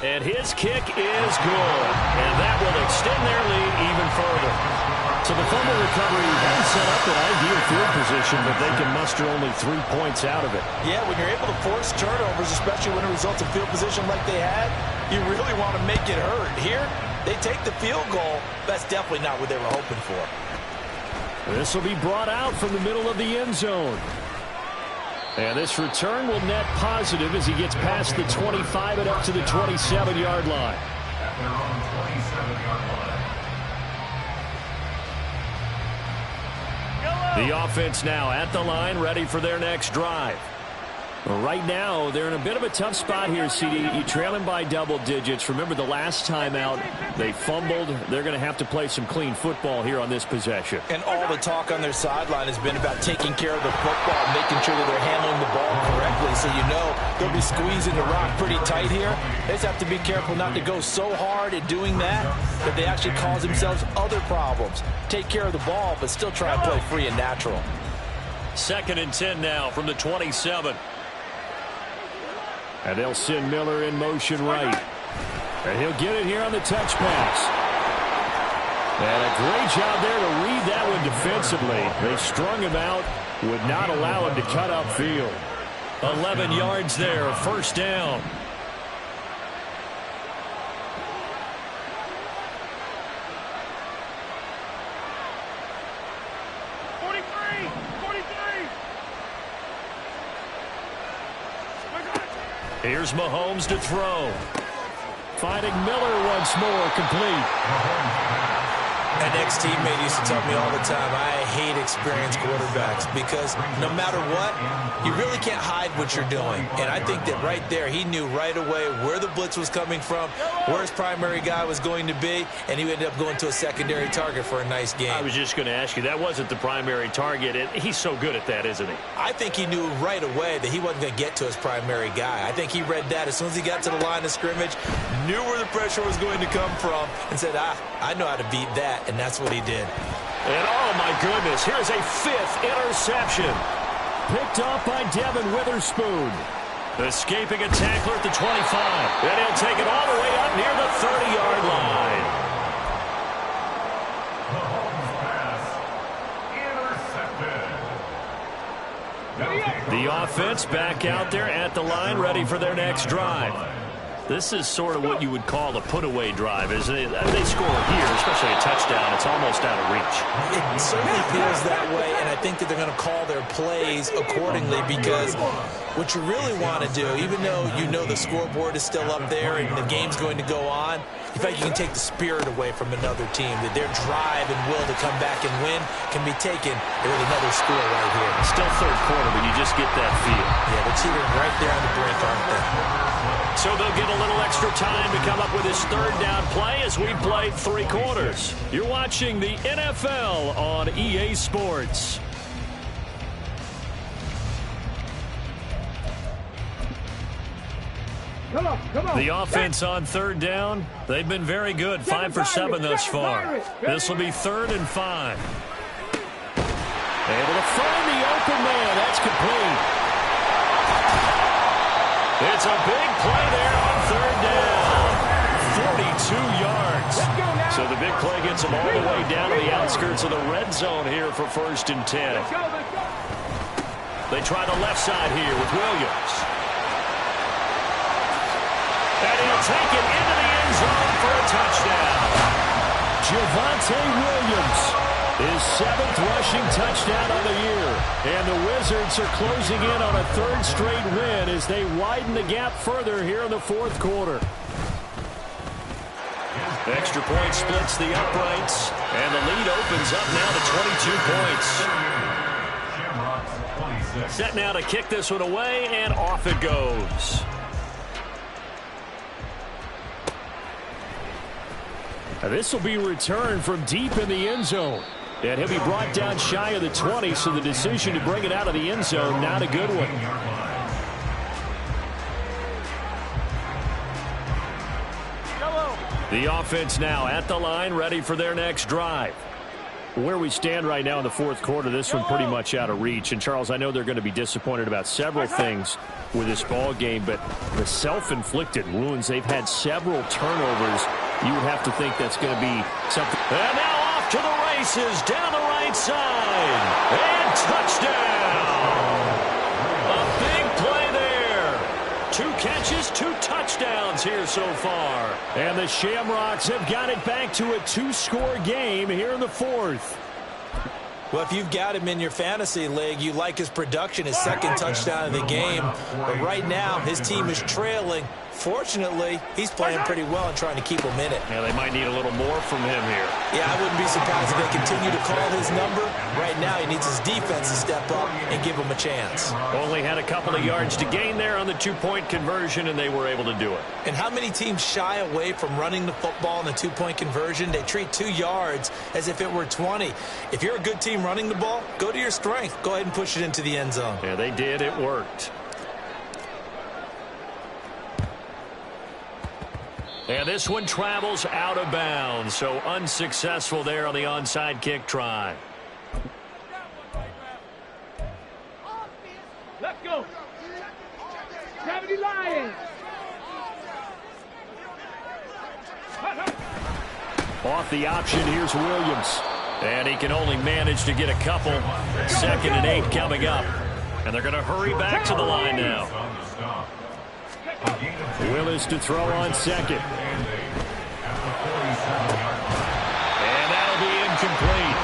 S1: And his kick is good. And that will extend their lead even further. So the fumble recovery has set up an ideal field position, but they can muster only 3 points out of it.
S3: Yeah, when you're able to force turnovers, especially when it results in field position like they had, you really want to make it hurt. Here, they take the field goal. That's definitely not what they were hoping for.
S1: This will be brought out from the middle of the end zone. And this return will net positive as he gets past the 25 and up to the 27-yard line.
S5: At their own 27-yard line.
S1: The offense now at the line, ready for their next drive. Right now, they're in a bit of a tough spot here, CD. You trail them by double digits. Remember the last time out, they fumbled. They're going to have to play some clean football here on this possession.
S3: And all the talk on their sideline has been about taking care of the football, making sure that they're handling the ball correctly. So you know they'll be squeezing the rock pretty tight here. They just have to be careful not to go so hard in doing that they actually cause themselves other problems. Take care of the ball, but still try and play free and natural.
S1: 2nd and 10 now from the 27. And they'll send Miller in motion right. And he'll get it here on the touch pass. And a great job there to read that one defensively. They strung him out, would not allow him to cut upfield. 11 yards there, 1st down. Here's Mahomes to throw. Finding Miller once more, complete.
S3: An ex-teammate used to tell me all the time, I hate experienced quarterbacks because no matter what, you really can't hide what you're doing. And I think that right there, he knew right away where the blitz was coming from, where his primary guy was going to be, and he ended up going to a secondary target for a nice game.
S1: I was just going to ask you, that wasn't the primary target, and he's so good at that, isn't he?
S3: I think he knew right away that he wasn't going to get to his primary guy. I think he read that as soon as he got to the line of scrimmage, knew where the pressure was going to come from, and said, I know how to beat that. And that's what he did.
S1: And oh my goodness, here's a 5th interception. Picked off by Devin Witherspoon. Escaping a tackler at the 25. And he'll take it all the way up near the 30-yard line. The offense back out there at the line, ready for their next drive. This is sort of what you would call a put-away drive, isn't it? They score here, especially a touchdown. It's almost out of reach.
S3: It certainly feels that way, and I think that they're going to call their plays accordingly because what you really want to do, even though you know the scoreboard is still up there and the game's going to go on, in fact, you can take the spirit away from another team, that their drive and will to come back and win can be taken with another score right here.
S1: Still third quarter, but you just get that feel.
S3: Yeah, they're teetering right there on the brink, aren't they?
S1: So they'll get a little extra time to come up with this third down play as we played 3 quarters. You're watching the NFL on EA Sports.
S2: Come on.
S1: The offense on third down, they've been very good, 5 for 7 thus far. This will be 3rd and 5. Able to find the open man. That's complete. It's a big play there on 3rd down. 42 yards. So the big play gets them all the way down to the outskirts of the red zone here for 1st and 10. They try the left side here with Williams. And he'll take it into the end zone for a touchdown. Javonte Williams, his 7th rushing touchdown of the year. And the Wizards are closing in on a 3rd straight win as they widen the gap further here in the 4th quarter. Extra point splits the uprights, and the lead opens up now to 22 points. Set now to kick this one away, and off it goes. This will be returned from deep in the end zone. And he'll be brought down shy of the 20, so the decision to bring it out of the end zone, not a good one. The offense now at the line, ready for their next drive. Where we stand right now in the 4th quarter, this one pretty much out of reach. And, Charles, I know they're going to be disappointed about several things with this ball game, but the self-inflicted wounds, they've had several turnovers. You would have to think that's going to be something. And now off to the races, down the right side. And touchdown! A big play there. 2 catches, 2 touchdowns here so far. And the Shamrocks have got it back to a 2-score game here in the 4th.
S3: Well, if you've got him in your fantasy league, you like his production, his 2nd touchdown of the game. But right now, his team is trailing. Fortunately, he's playing pretty well and trying to keep him in it.
S1: Yeah, they might need a little more from him here.
S3: Yeah, I wouldn't be surprised if they continue to call his number. Right now, he needs his defense to step up and give him a chance.
S1: Only had a couple of yards to gain there on the 2-point conversion, and they were able to do it.
S3: And how many teams shy away from running the football in the 2-point conversion? They treat 2 yards as if it were 20. If you're a good team running the ball, go to your strength. Go ahead and push it into the end zone.
S1: Yeah, they did. It worked. And this one travels out of bounds, so unsuccessful there on the onside kick try.
S2: Let's go. 70 Lions.
S1: Off the option, here's Williams. And he can only manage to get a couple. 2nd and 8 coming up. And they're going to hurry back to the line now. Willis to throw on 2nd. And that'll be incomplete.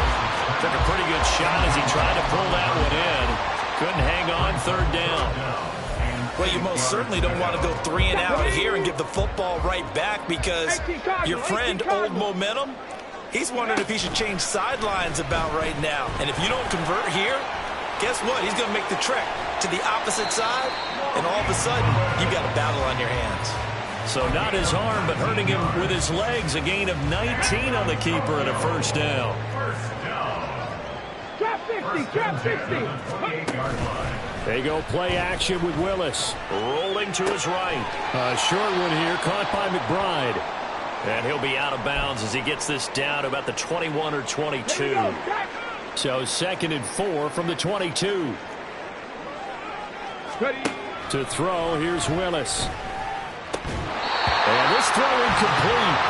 S1: Took a pretty good shot as he tried to pull that one in. Couldn't hang on 3rd down.
S3: Well, you most certainly don't want to go 3 and out here and give the football right back because your friend, Old Momentum, he's wondering if he should change sidelines about right now. And if you don't convert here, guess what? He's going to make the trek to the opposite side, and all of a sudden, you've got a battle on your hands.
S1: So not his arm, but hurting him with his legs. A gain of 19 on the keeper and a 1st down.
S2: Trap 50, trap 50.
S1: They go play action with Willis. Rolling to his right. Short one here, caught by McBride. And he'll be out of bounds as he gets this down to about the 21 or 22. So 2nd and 4 from the 22.
S4: To throw, here's Willis. And this throw incomplete.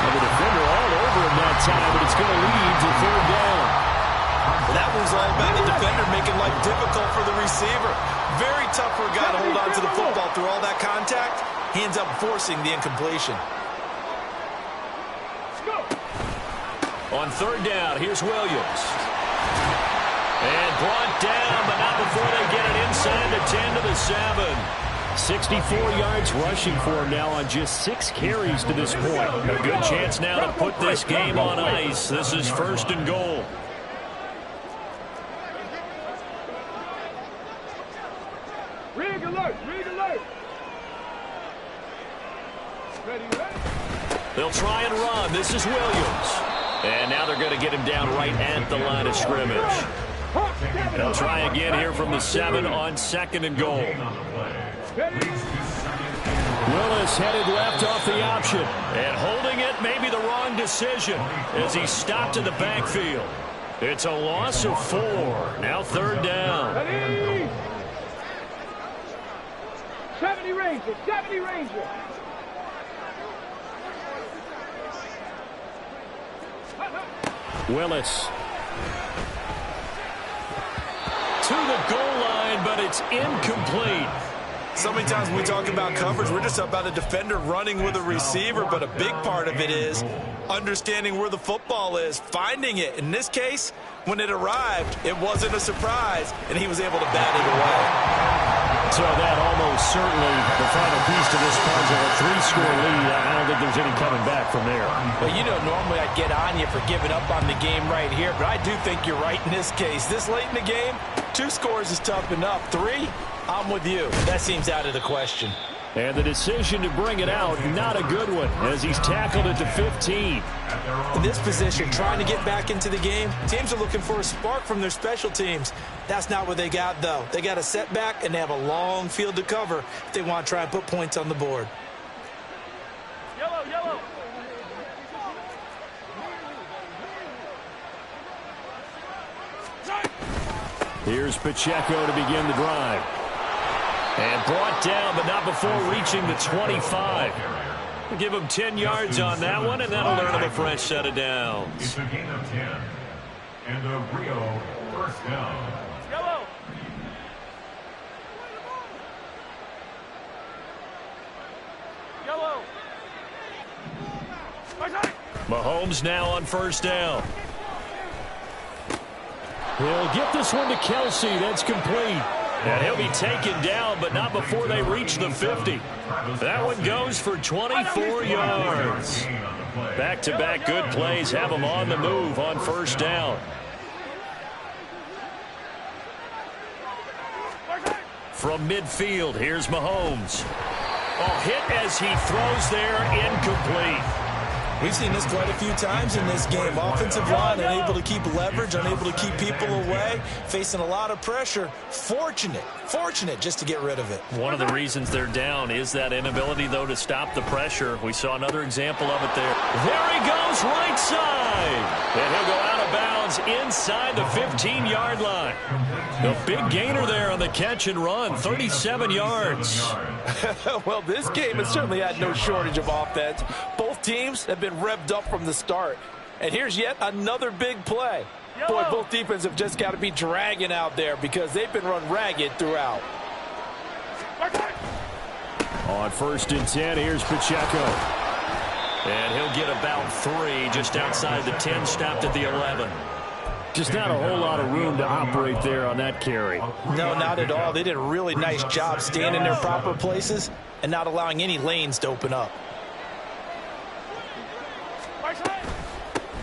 S4: And the defender all over him that time, but it's going to lead to third down.
S3: Well, that was all about the defender making life difficult for the receiver. Very tough for a guy to hold on to the football through all that contact. He ends up forcing the incompletion.
S1: On third down, here's Williams. And brought down, but not before they get it inside the 10 to the 7. 64 yards rushing for him now on just 6 carries to this point. A good chance now to put this game on ice. This is first and goal.
S2: Rig alert, rig alert. Ready, ready.
S1: They'll try and run. This is Williams. And now they're going to get him down right at the line of scrimmage. They'll try again here from the 7 on second and goal.
S4: Willis headed left off the option.
S1: And holding it may be the wrong decision as he stopped in the backfield. It's a loss of 4. Now third down.
S2: Ready. 70 Rangers, 70 Rangers.
S4: Willis.
S1: To the goal line, but it's incomplete.
S3: So many times when we talk about coverage, we're just about a defender running with a receiver, but a big part of it is understanding where the football is, finding it. In this case, when it arrived, it wasn't a surprise, and he was able to bat it away.
S4: So that almost certainly the final piece to this puzzle, a 3-score lead. I don't think there's any coming back from there.
S3: Well, you know, normally I'd get on you for giving up on the game right here, but I do think you're right in this case. This late in the game, 2 scores is tough enough. 3, I'm with you. That seems out of the question.
S4: And the decision to bring it out, not a good one, as he's tackled it to 15.
S3: In this position, trying to get back into the game, teams are looking for a spark from their special teams. That's not what they got, though. They got a setback, and they have a long field to cover if they want to try and put points on the board.
S2: Yellow, yellow.
S4: Here's Pacheco to begin the drive.
S1: And brought down, but not before reaching the 25. We'll give him 10 yards on that one, and that'll earn him a fresh set of downs.
S5: It's a gain of 10. And the Rio first down.
S2: Yellow. Yellow.
S1: Mahomes now on first down.
S4: He'll get this one to Kelsey. That's complete.
S1: And he'll be taken down, but not before they reach the 50. That one goes for 24 yards. Back-to-back good plays have him on the move on first down. From midfield, here's Mahomes. Oh, hit as he throws there, incomplete.
S3: We've seen this quite a few times in this game. Offensive line unable to keep leverage, unable to keep people away, facing a lot of pressure. Fortunate just to get rid of it.
S1: One of the reasons they're down is that inability, though, to stop the pressure. We saw another example of it there. There he goes, right side. And he'll go out of bounds inside the 15-yard line. The big gainer there on the catch and run, 37 yards.
S3: Well, this game has certainly had no shortage of offense. Both teams have been revved up from the start. And here's yet another big play. Boy, both defenses have just got to be dragging out there because they've been run ragged throughout.
S4: On first and 10, here's Pacheco.
S1: And he'll get about 3 just outside the 10, stopped at the 11.
S4: Just not a whole lot of room to operate there on that carry.
S3: No, not at all. They did a really nice job staying in their proper places and not allowing any lanes to open up.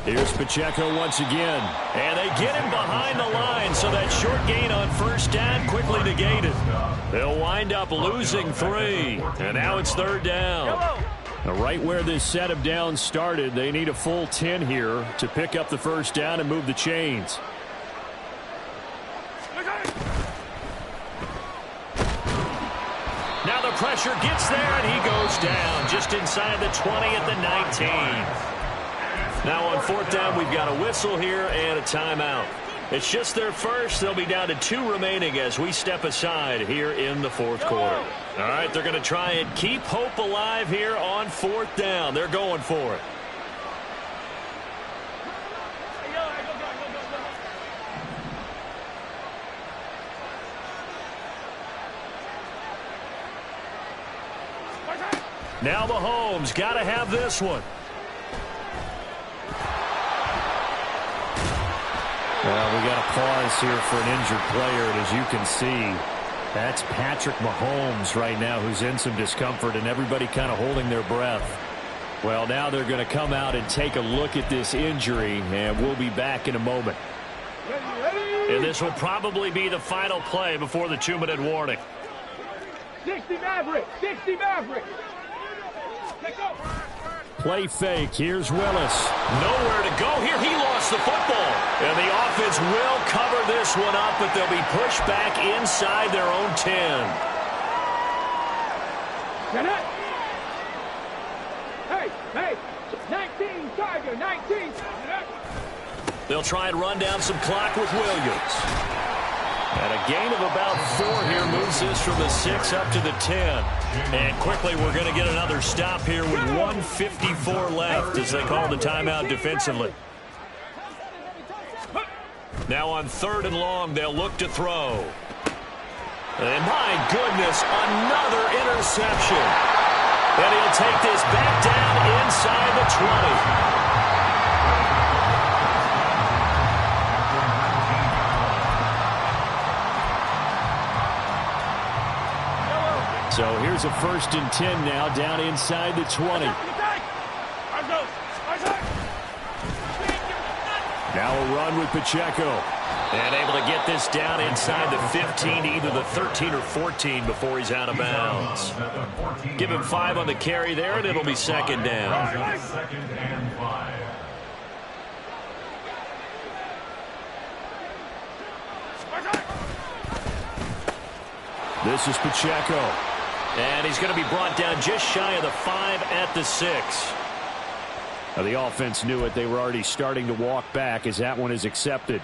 S4: Here's Pacheco once again.
S1: And they get him behind the line, so that short gain on first down quickly negated. They'll wind up losing 3. And now it's third down.
S4: Now, right where this set of downs started, they need a full 10 here to pick up the first down and move the chains.
S1: Now the pressure gets there, and he goes down just inside the 20 at the 19. Now on fourth down, we've got a whistle here and a timeout. It's just their first. They'll be down to 2 remaining as we step aside here in the fourth quarter. All right, they're going to try and keep hope alive here on 4th down. They're going for it. Now Mahomes got to have this one. Well, we got a pause here for an injured player, and as you can see, that's Patrick Mahomes right now who's in some discomfort, and everybody kind of holding their breath. Well, now they're going to come out and take a look at this injury, and we'll be back in a moment. And this will probably be the final play before the 2-minute warning.
S2: 60 Maverick, 60 Maverick.
S1: Play fake. Here's Willis. Nowhere to go here. He lost the football. And the offense will cover this one up, but they'll be pushed back inside their own 10.
S2: Hey, 19, Tiger, 19.
S1: They'll try and run down some clock with Williams. And a gain of about 4 here moves this from the 6 up to the 10. And quickly we're going to get another stop here with 1:54 left as they call the timeout defensively. Now on 3rd and long, they'll look to throw. And my goodness, another interception. And he'll take this back down inside the 20. So here's a 1st and 10 now down inside the 20. Now a run with Pacheco. And able to get this down inside the 15 to either the 13 or 14 before he's out of bounds. Give him 5 on the carry there, and it'll be 2nd down.
S5: 2nd and 5.
S1: This is Pacheco. And he's going to be brought down just shy of the 5 at the 6. Now the offense knew it. They were already starting to walk back as that one is accepted.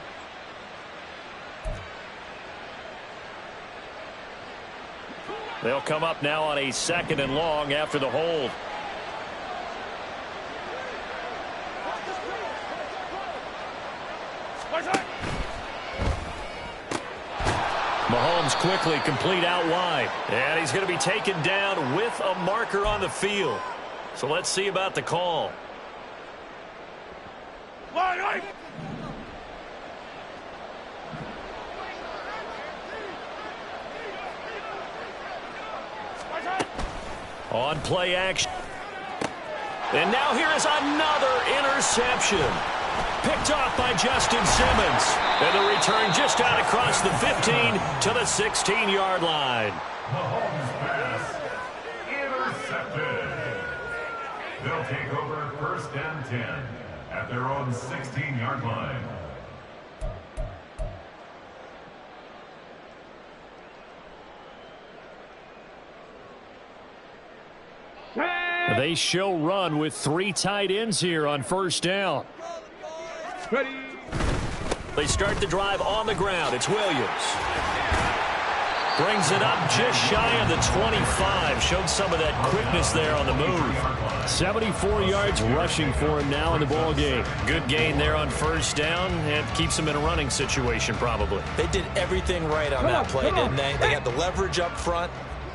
S1: They'll come up now on a 2nd and long after the hold. Mahomes quickly complete out wide. And he's going to be taken down with a marker on the field. So let's see about the call. On play action. And now here is another interception. Picked off by Justin Simmons. And the return just out across the 15 to the 16-yard line.
S5: Mahomes pass intercepted. They'll take over 1st and 10 at their own 16-yard line.
S1: They show run with 3 tight ends here on 1st down.
S2: Ready.
S1: They start the drive on the ground. It's Williams. Brings it up just shy of the 25. Showed some of that quickness there on the move. 74 yards rushing for him now in the ball game. Good gain there on 1st down and keeps him in a running situation probably.
S3: They did everything right on that play, didn't they? They got the leverage up front.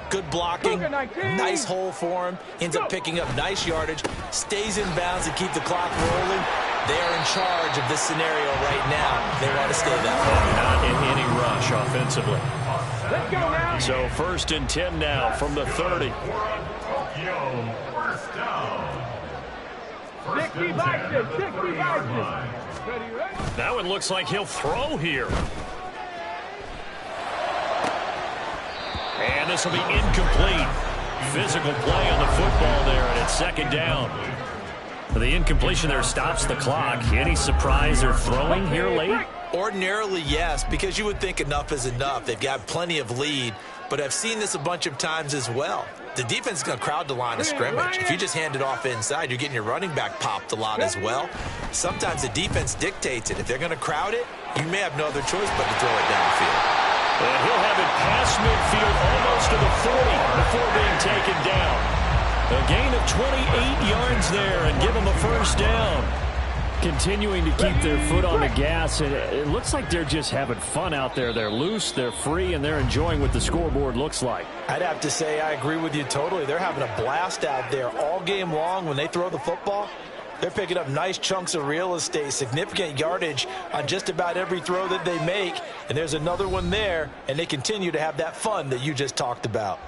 S3: Good blocking, nice hole for him, ends up picking up nice yardage, stays in bounds to keep the clock rolling. They are in charge of this scenario right now. They want to stay that way.
S1: Not in any rush offensively.
S2: Let's go now.
S1: So 1st and 10 now from the 30.
S5: Tokyo, 1st down.
S2: 60 boxes, 60 boxes. Ready, ready.
S1: That one looks like he'll throw here. And this will be incomplete. Physical play on the football there, and it's 2nd down. The incompletion there stops the clock. Any surprise they're throwing here late?
S3: Ordinarily, yes, because you would think enough is enough. They've got plenty of lead, but I've seen this a bunch of times as well. the defense is going to crowd the line of scrimmage. If you just hand it off inside, you're getting your running back popped a lot as well. Sometimes the defense dictates it. If they're going to crowd it, you may have no other choice but to throw it downfield.
S1: And he'll have it past midfield almost to the 40 before being taken down. A gain of 28 yards there and give them a first down. Continuing to keep their foot on the gas, and it looks like they're just having fun out there. They're loose, they're free, and they're enjoying what the scoreboard looks like.
S3: I'd have to say I agree with you totally. They're having a blast out there all game long when they throw the football. They're picking up nice chunks of real estate, significant yardage on just about every throw that they make. And there's another one there, and they continue to have that fun that you just talked about.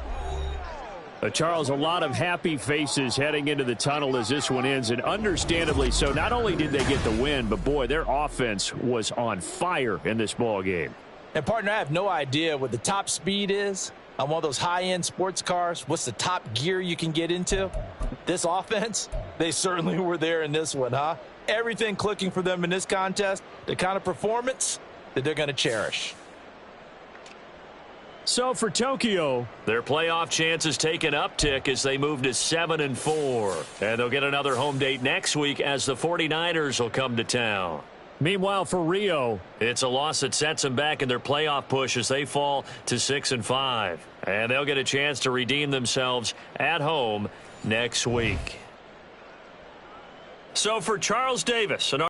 S1: Charles, a lot of happy faces heading into the tunnel as this one ends, and understandably so. Not only did they get the win, but, boy, their offense was on fire in this ball game.
S3: And, partner, I have no idea what the top speed is on one of those high-end sports cars. What's the top gear you can get into? This offense, they certainly were there in this one, huh? Everything clicking for them in this contest, the kind of performance that they're going to cherish.
S1: So for Tokyo, their playoff chances take an uptick as they move to 7-4. And they'll get another home date next week as the 49ers will come to town. Meanwhile, for Rio, it's a loss that sets them back in their playoff push as they fall to 6-5. And they'll get a chance to redeem themselves at home next week. So for Charles Davis,